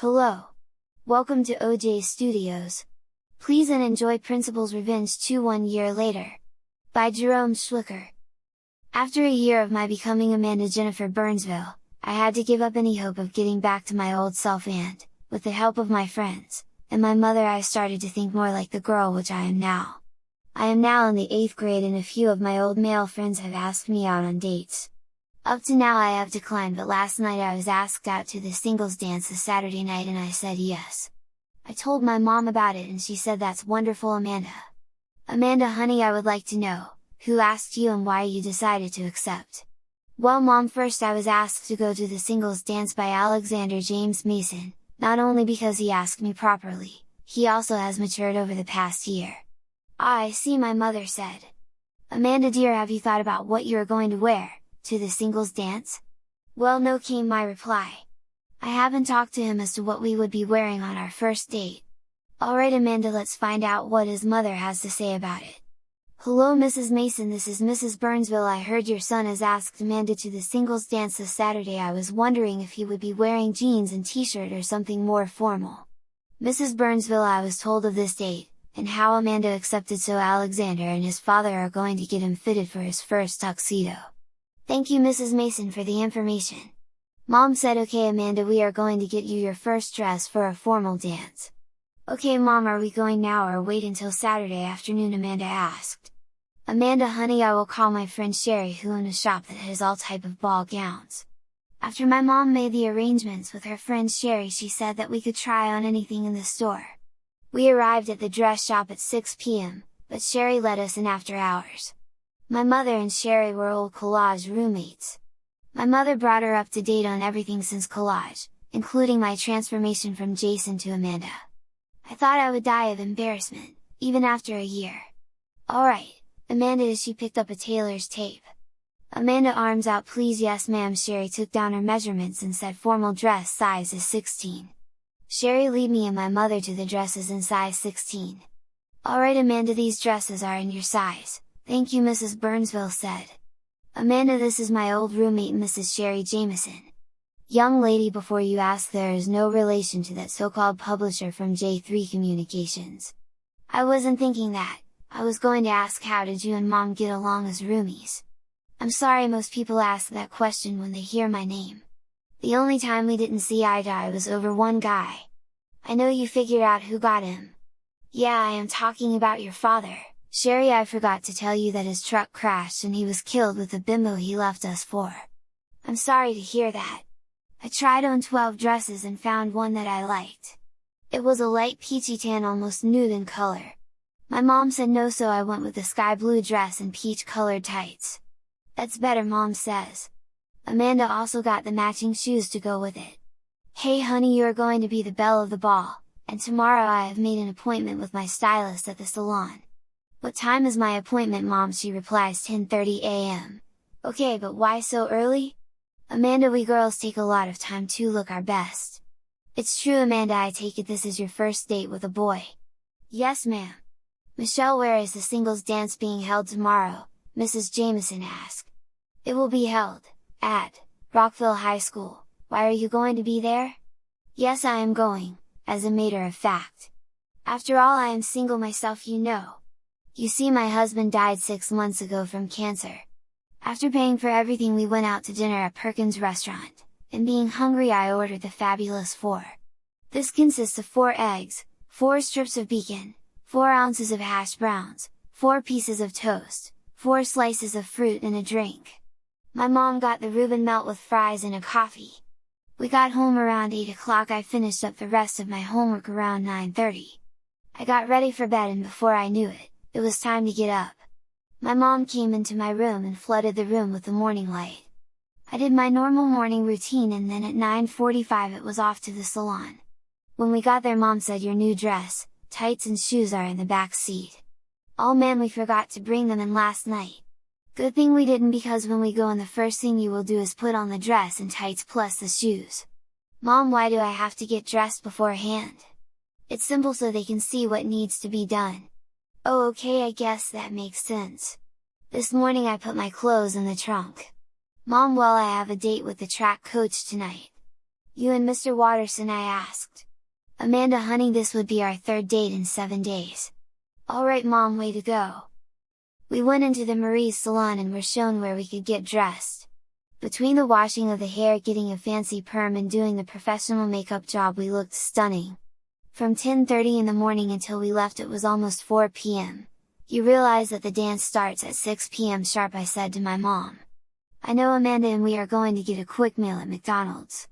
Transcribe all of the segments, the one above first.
Hello! Welcome to OJ Studios. Please and enjoy Principal's Revenge 2 1 Year Later, by Jerome Schlicker. After a year of my becoming Amanda Jennifer Burnsville, I had to give up any hope of getting back to my old self and, with the help of my friends, and my mother, I started to think more like the girl which I am now. I am now in the 8th grade and a few of my old male friends have asked me out on dates. Up to now I have declined, but last night I was asked out to the singles dance this Saturday night and I said yes. I told my mom about it and she said that's wonderful, Amanda. Amanda honey, I would like to know, who asked you and why you decided to accept? Well mom, first I was asked to go to the singles dance by Alexander James Mason, not only because he asked me properly, he also has matured over the past year. I see, my mother said. Amanda dear, have you thought about what you are going to wear to the singles dance? Well no, came my reply. I haven't talked to him as to what we would be wearing on our first date. Alright Amanda, let's find out what his mother has to say about it. Hello Mrs. Mason, this is Mrs. Burnsville. I heard your son has asked Amanda to the singles dance this Saturday. I was wondering if he would be wearing jeans and t-shirt or something more formal. Mrs. Burnsville, I was told of this date, and how Amanda accepted, so Alexander and his father are going to get him fitted for his first tuxedo. Thank you Mrs. Mason for the information. Mom said okay Amanda, we are going to get you your first dress for a formal dance. Okay Mom, are we going now or wait until Saturday afternoon? Amanda asked. Amanda honey, I will call my friend Sherry who owns a shop that has all type of ball gowns. After my mom made the arrangements with her friend Sherry, she said that we could try on anything in the store. We arrived at the dress shop at 6 p.m, but Sherry let us in after hours. My mother and Sherry were old college roommates. My mother brought her up to date on everything since college, including my transformation from Jason to Amanda. I thought I would die of embarrassment, even after a year. Alright, Amanda, she picked up a tailor's tape. Amanda, arms out please. Yes ma'am. Sherry took down her measurements and said formal dress size is 16. Sherry, lead me and my mother to the dresses in size 16. Alright Amanda, these dresses are in your size. Thank you Mrs. Burnsville said. Amanda, this is my old roommate Mrs. Sherry Jameson. Young lady, before you ask, there is no relation to that so-called publisher from J3 Communications. I wasn't thinking that, I was going to ask how did you and Mom get along as roomies? I'm sorry, most people ask that question when they hear my name. The only time we didn't see eye to eye was over one guy. I know you figured out who got him. Yeah, I am talking about your father. Sherry, I forgot to tell you that his truck crashed and he was killed with the bimbo he left us for. I'm sorry to hear that. I tried on 12 dresses and found one that I liked. It was a light peachy tan, almost nude in color. My mom said no, so I went with the sky blue dress and peach colored tights. That's better, Mom says. Amanda also got the matching shoes to go with it. Hey honey, you are going to be the belle of the ball, and tomorrow I have made an appointment with my stylist at the salon. What time is my appointment Mom? She replies 10:30 a.m. Okay, but why so early? Amanda, we girls take a lot of time to look our best. It's true Amanda, I take it this is your first date with a boy? Yes ma'am. Michelle, where is the singles dance being held tomorrow? Mrs. Jameson asked. It will be held at Rockville High School. Why are you going to be there? Yes, I am going, as a matter of fact. After all, I am single myself, you know. You see, my husband died 6 months ago from cancer. After paying for everything, we went out to dinner at Perkins Restaurant, and being hungry I ordered the Fabulous 4. This consists of 4 eggs, 4 strips of bacon, 4 ounces of hash browns, 4 pieces of toast, 4 slices of fruit and a drink. My mom got the Reuben melt with fries and a coffee. We got home around 8 o'clock. I finished up the rest of my homework around 9:30. I got ready for bed and before I knew it, it was time to get up. My mom came into my room and flooded the room with the morning light. I did my normal morning routine and then at 9:45 it was off to the salon. When we got there, Mom said your new dress, tights and shoes are in the back seat. Oh man, we forgot to bring them in last night. Good thing we didn't, because when we go in the first thing you will do is put on the dress and tights plus the shoes. Mom, why do I have to get dressed beforehand? It's simple, so they can see what needs to be done. Oh okay, I guess that makes sense. This morning I put my clothes in the trunk. Mom, well, I have a date with the track coach tonight. You and Mr. Watterson, I asked. Amanda honey, this would be our third date in 7 days. Alright Mom, way to go! We went into the Marie's salon and were shown where we could get dressed. Between the washing of the hair, getting a fancy perm and doing the professional makeup job, we looked stunning. From 10:30 in the morning until we left it was almost 4 p.m. You realize that the dance starts at 6 p.m. sharp, I said to my mom. I know Amanda and we are going to get a quick meal at McDonald's.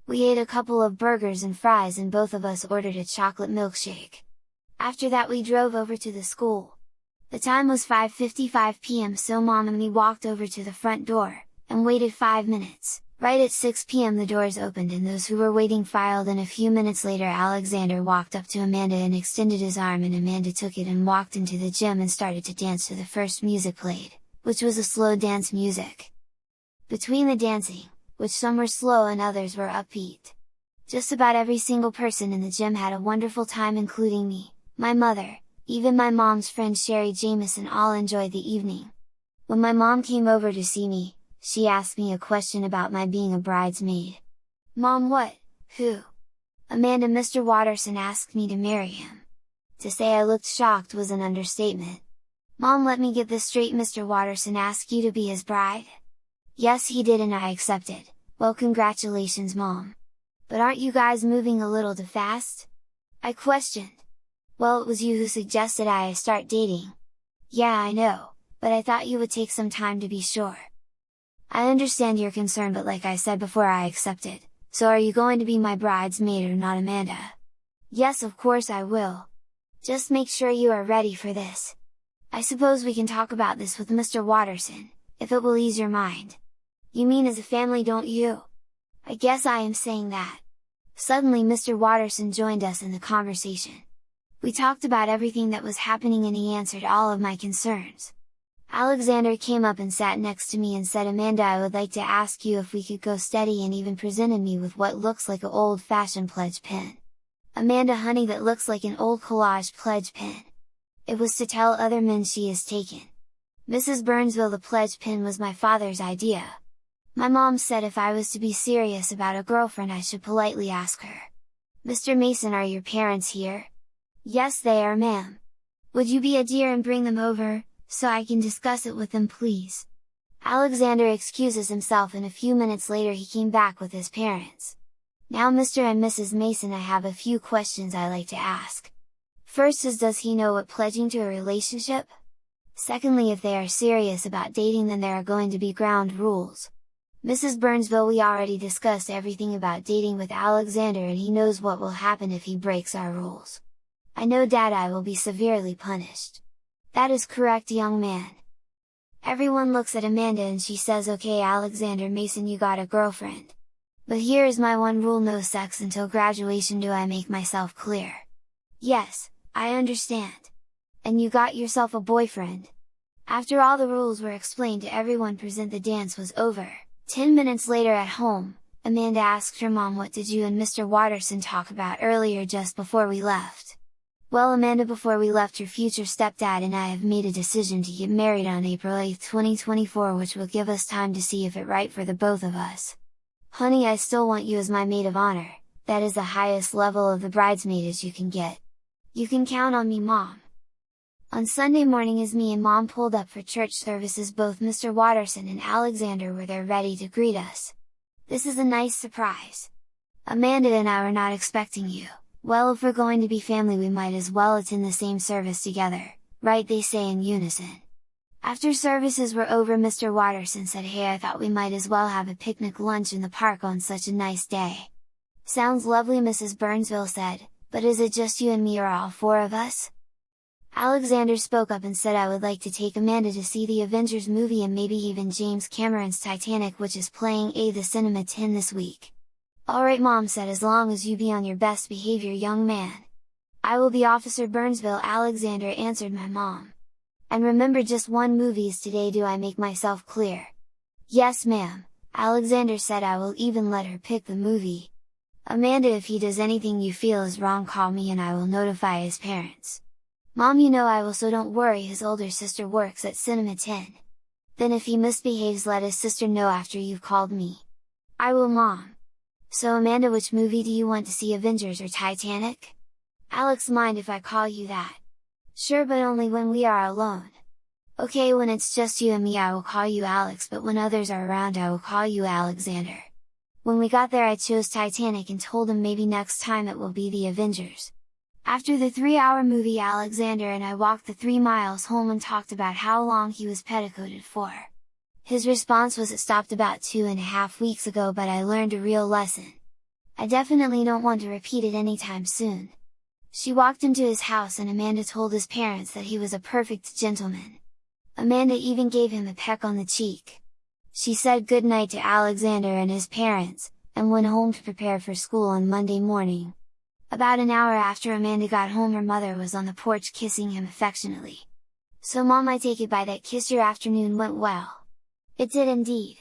We ate a couple of burgers and fries and both of us ordered a chocolate milkshake. After that we drove over to the school. The time was 5:55 p.m. so Mom and me walked over to the front door, and waited 5 minutes. Right at 6 p.m. the doors opened and those who were waiting filed in. A few minutes later Alexander walked up to Amanda and extended his arm, and Amanda took it and walked into the gym and started to dance to the first music played, which was a slow dance music. Between the dancing, which some were slow and others were upbeat, just about every single person in the gym had a wonderful time, including me, my mother, even my mom's friend Sherry Jameson all enjoyed the evening. When my mom came over to see me, she asked me a question about my being a bridesmaid. Mom, what? Who? Amanda, Mr. Watterson asked me to marry him. To say I looked shocked was an understatement. Mom, let me get this straight, Mr. Watterson asked you to be his bride? Yes, he did, and I accepted. Well, congratulations, Mom. But aren't you guys moving a little too fast? I questioned. Well, it was you who suggested I start dating. Yeah, I know, but I thought you would take some time to be sure. I understand your concern, but like I said before, I accepted. So are you going to be my bridesmaid or not, Amanda? Yes, of course I will. Just make sure you are ready for this. I suppose we can talk about this with Mr. Watterson, if it will ease your mind. You mean as a family, don't you? I guess I am saying that. Suddenly Mr. Watterson joined us in the conversation. We talked about everything that was happening and he answered all of my concerns. Alexander came up and sat next to me and said, Amanda, I would like to ask you if we could go steady, and even presented me with what looks like an old-fashioned pledge pin. Amanda honey, that looks like an old collage pledge pin. It was to tell other men she is taken. Mrs. Burnsville, the pledge pin was my father's idea. My mom said if I was to be serious about a girlfriend I should politely ask her. Mr. Mason, are your parents here? Yes, they are, ma'am. Would you be a dear and bring them over, so I can discuss it with them, please? Alexander excuses himself and a few minutes later he came back with his parents. Now Mr. and Mrs. Mason, I have a few questions I like to ask. First is, does he know what pledging to a relationship? Secondly, if they are serious about dating, then there are going to be ground rules. Mrs. Burnsville, we already discussed everything about dating with Alexander and he knows what will happen if he breaks our rules. I know, Dad, I will be severely punished. That is correct, young man. Everyone looks at Amanda and she says, okay, Alexander Mason, you got a girlfriend. But here is my one rule, no sex until graduation. Do I make myself clear? Yes, I understand. And you got yourself a boyfriend? After all the rules were explained to everyone present, the dance was over. 10 minutes later at home, Amanda asked her mom, what did you and Mr. Watterson talk about earlier just before we left? Well, Amanda, before we left, your future stepdad and I have made a decision to get married on April 8, 2024, which will give us time to see if it's right for the both of us. Honey, I still want you as my maid of honor, that is the highest level of the bridesmaid you can get. You can count on me, Mom. On Sunday morning as me and Mom pulled up for church services, both Mr. Watterson and Alexander were there ready to greet us. This is a nice surprise. Amanda and I were not expecting you. Well, if we're going to be family we might as well attend the same service together, right, they say in unison. After services were over, Mr. Watterson said, hey, I thought we might as well have a picnic lunch in the park on such a nice day. Sounds lovely, Mrs. Burnsville said, but is it just you and me or all four of us? Alexander spoke up and said, I would like to take Amanda to see the Avengers movie and maybe even James Cameron's Titanic, which is playing at the Cinema 10 this week. Alright, Mom said, as long as you be on your best behavior, young man. I will be, Officer Burnsville, Alexander answered my mom. And remember, just one movies today, do I make myself clear? Yes, ma'am, Alexander said. I will even let her pick the movie. Amanda, if he does anything you feel is wrong, call me and I will notify his parents. Mom, you know I will, so don't worry, his older sister works at Cinema 10. Then if he misbehaves, let his sister know after you've called me. I will, Mom. So Amanda, which movie do you want to see, Avengers or Titanic? Alex, mind if I call you that? Sure, but only when we are alone. Okay, when it's just you and me I will call you Alex, but when others are around I will call you Alexander. When we got there I chose Titanic and told him maybe next time it will be the Avengers. After the 3-hour movie, Alexander and I walked the 3 miles home and talked about how long he was petticoated for. His response was, it stopped about 2.5 weeks ago, but I learned a real lesson. I definitely don't want to repeat it anytime soon. She walked him to his house and Amanda told his parents that he was a perfect gentleman. Amanda even gave him a peck on the cheek. She said good night to Alexander and his parents, and went home to prepare for school on Monday morning. About an hour after Amanda got home, her mother was on the porch kissing him affectionately. So Mom, I take it by that kiss your afternoon went well. It did indeed.